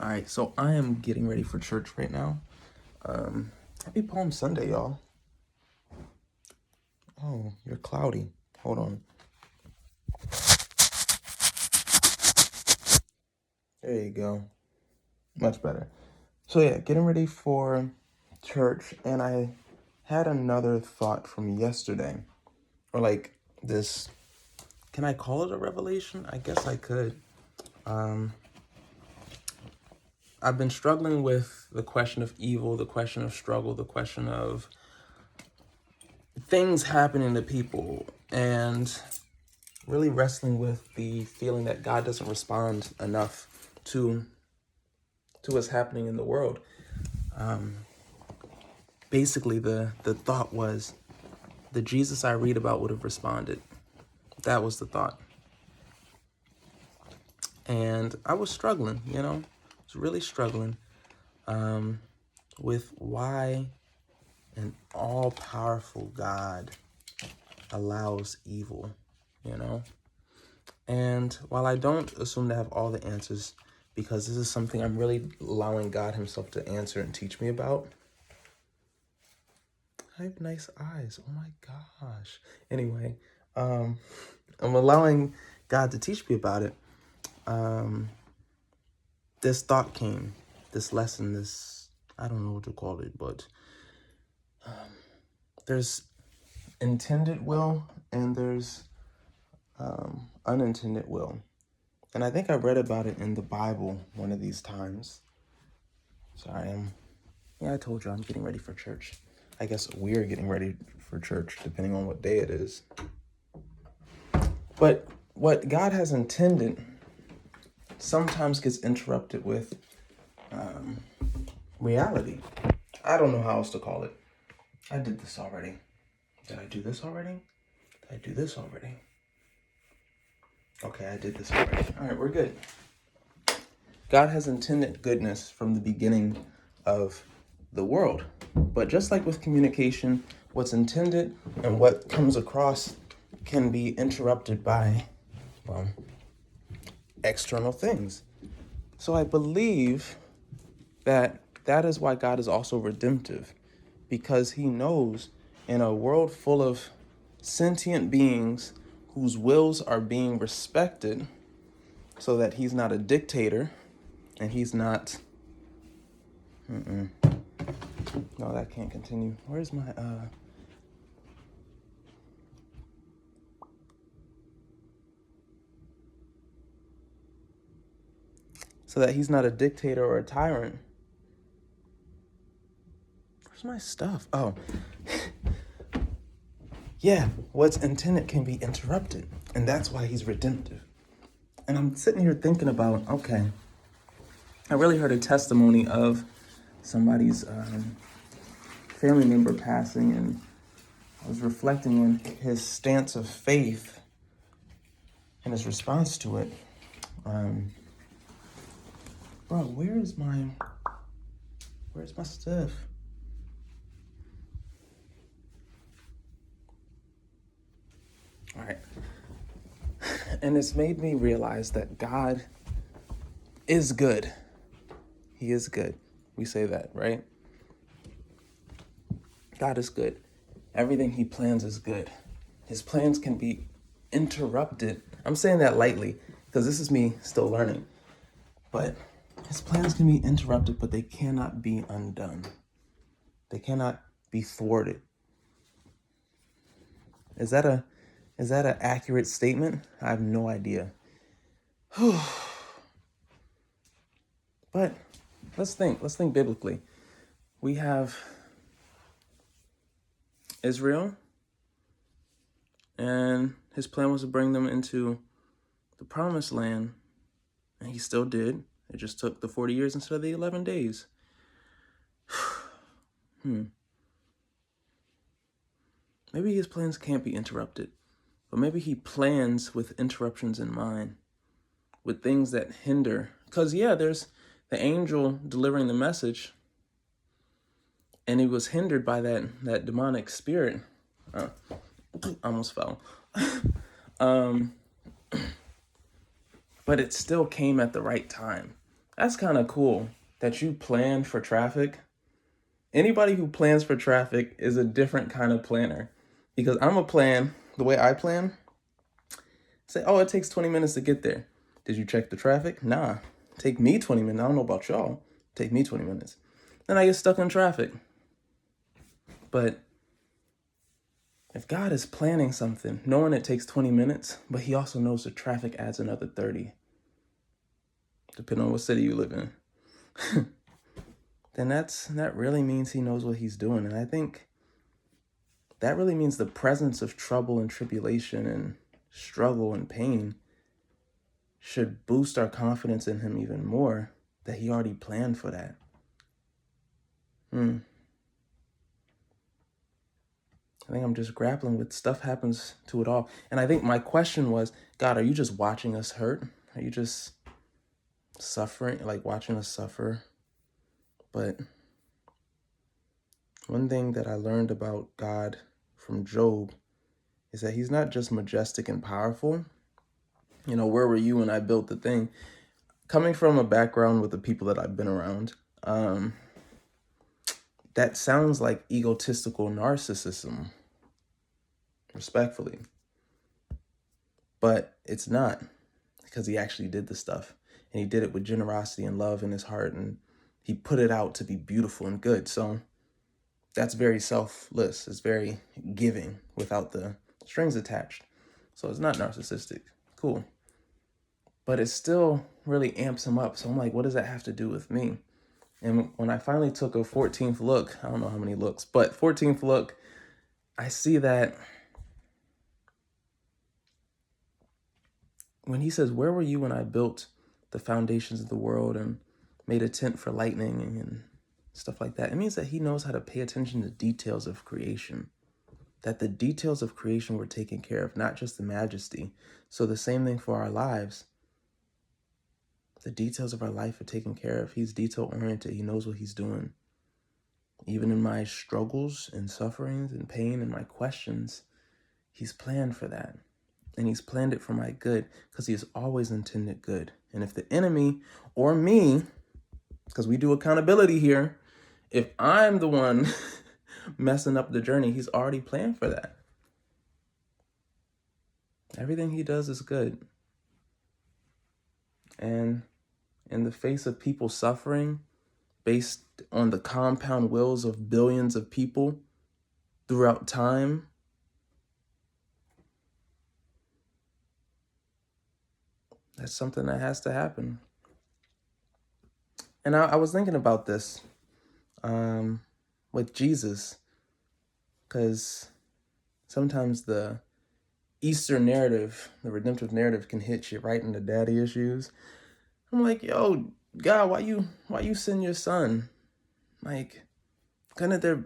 All right, so I am getting ready for church right now. Happy Palm Sunday, y'all. Oh, you're cloudy. Hold on. There you go. Much better. So yeah, getting ready for church, and I had another thought from yesterday, or like this. Can I call it a revelation? I guess I could. I've been struggling with the question of evil, the question of struggle, the question of things happening to people, and really wrestling with the feeling that God doesn't respond enough to what's happening in the world. Basically, the thought was the Jesus I read about would have responded. That was the thought. And I was struggling, I was really struggling with why an all-powerful God allows evil, And while I don't assume to have all the answers, because this is something I'm really allowing God himself to answer and teach me about. I have nice eyes. Oh my gosh. Anyway, I'm allowing God to teach me about it. This thought came, this lesson, I don't know what to call it, but there's intended will and there's unintended will. And I think I read about it in the Bible one of these times. Sorry, I told you I'm getting ready for church. I guess we're getting ready for church, depending on what day it is. But what God has intended sometimes gets interrupted with reality. I don't know how else to call it. I did this already. Did I do this already? Did I do this already? Okay, I did this already. All right, we're good. God has intended goodness from the beginning of the world. But just like with communication, what's intended and what comes across can be interrupted by, external things. So I believe that is why God is also redemptive, because he knows in a world full of sentient beings whose wills are being respected, so that he's not a dictator and he's not... No, that can't continue. Where's my... So that he's not a dictator or a tyrant. Where's my stuff? Oh. Yeah, what's intended can be interrupted. And that's why he's redemptive. And I'm sitting here thinking about, okay, I really heard a testimony of somebody's family member passing, and I was reflecting on his stance of faith and his response to it. Bro, where's my stuff? All right. And it's made me realize that God is good. He is good. We say that, right? God is good. Everything he plans is good. His plans can be interrupted. I'm saying that lightly because this is me still learning. But his plans can be interrupted, but they cannot be undone. They cannot be thwarted. Is that an accurate statement? I have no idea. But let's think biblically. We have Israel, and his plan was to bring them into the promised land, and he still did. It just took the 40 years instead of the 11 days. Maybe his plans can't be interrupted, but maybe he plans with interruptions in mind, with things that hinder. Because, yeah, there's the angel delivering the message, and he was hindered by that demonic spirit. Almost fell. But it still came at the right time. That's kind of cool that you plan for traffic. Anybody who plans for traffic is a different kind of planner, because I'm a plan, the way I plan, say, oh, it takes 20 minutes to get there. Did you check the traffic? Nah. Take me 20 minutes. I don't know about y'all. Take me 20 minutes. Then I get stuck in traffic. But if God is planning something, knowing it takes 20 minutes, but he also knows the traffic adds another 30, depending on what city you live in, then that really means he knows what he's doing. And I think that really means the presence of trouble and tribulation and struggle and pain should boost our confidence in him even more, that he already planned for that. I think I'm just grappling with stuff happens to it all. And I think my question was, God, are you just watching us hurt? Are you just suffering, like watching us suffer? But one thing that I learned about God from Job is that he's not just majestic and powerful. You know, where were you when I built the thing? Coming from a background with the people that I've been around, that sounds like egotistical narcissism, respectfully. But it's not, because he actually did the stuff, and he did it with generosity and love in his heart, and he put it out to be beautiful and good. So that's very selfless. It's very giving without the strings attached. So it's not narcissistic. Cool. But it still really amps him up. So I'm like, what does that have to do with me? And when I finally took a 14th look, I don't know how many looks, but 14th look, I see that when he says, where were you when I built the foundations of the world and made a tent for lightning and stuff like that, it means that he knows how to pay attention to details of creation, that the details of creation were taken care of, not just the majesty. So the same thing for our lives. The details of our life are taken care of. He's detail-oriented. He knows what he's doing. Even in my struggles and sufferings and pain and my questions, he's planned for that. And he's planned it for my good, because he has always intended good. And if the enemy or me, because we do accountability here, if I'm the one messing up the journey, he's already planned for that. Everything he does is good. And in the face of people suffering based on the compound wills of billions of people throughout time, that's something that has to happen. And I was thinking about this with Jesus, because sometimes the Easter narrative, the redemptive narrative, can hit you right in the daddy issues. I'm like, yo, God, why you send your son? Like, couldn't there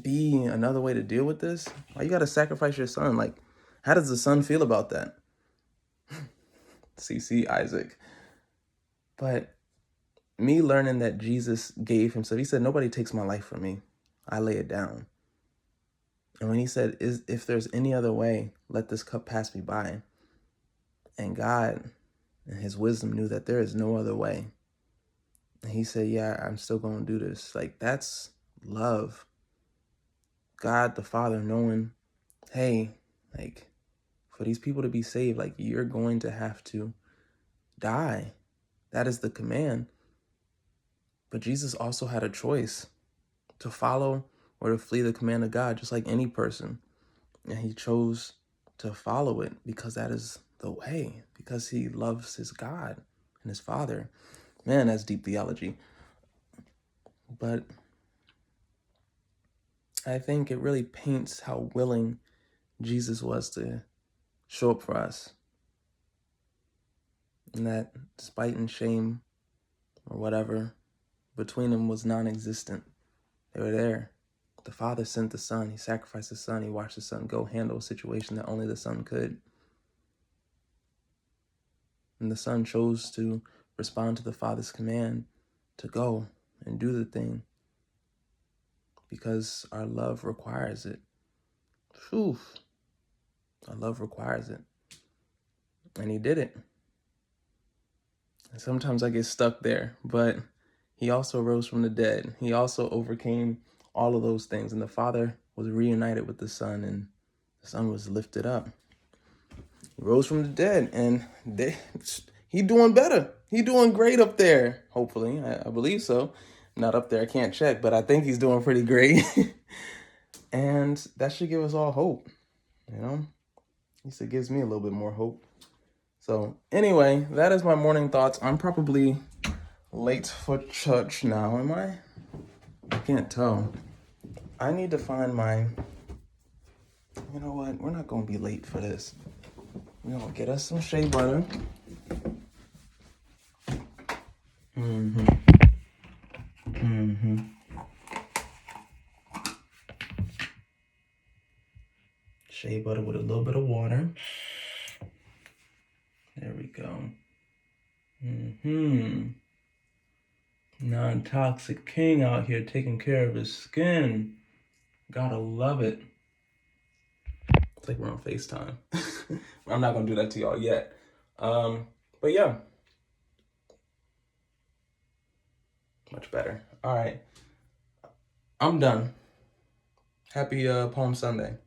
be another way to deal with this? Why you gotta sacrifice your son? Like, how does the son feel about that? CC Isaac. But me learning that Jesus gave himself, he said, nobody takes my life from me. I lay it down. And when he said, if there's any other way, let this cup pass me by. And God, in his wisdom, knew that there is no other way. And he said, yeah, I'm still going to do this. Like, that's love. God the Father knowing, hey, like, for these people to be saved, like, you're going to have to die. That is the command. But Jesus also had a choice to follow or to flee the command of God, just like any person. And he chose to follow it because that is the way, because he loves his God and his Father. Man, that's deep theology. But I think it really paints how willing Jesus was to show up for us. And that spite and shame or whatever between them was non-existent. They were there. The Father sent the Son. He sacrificed the Son. He watched the Son go handle a situation that only the Son could. And the Son chose to respond to the Father's command to go and do the thing because our love requires it. Whew. Our love requires it. And he did it. Sometimes I get stuck there, but he also rose from the dead. He also overcame all of those things. And the Father was reunited with the Son, and the Son was lifted up. He rose from the dead, and he doing better. He doing great up there, hopefully. I believe so. Not up there, I can't check, but I think he's doing pretty great. And that should give us all hope, you know? At least it gives me a little bit more hope. So anyway, that is my morning thoughts. I'm probably late for church now, am I? I can't tell. I need to find my... You know what? We're not going to be late for this. We're going to get us some shea butter. Shea butter with a little bit of water. There we go. Non-toxic king out here taking care of his skin. Gotta love it. It's like we're on FaceTime. I'm not gonna do that to y'all yet. But yeah. Much better. All right. I'm done. Happy Palm Sunday.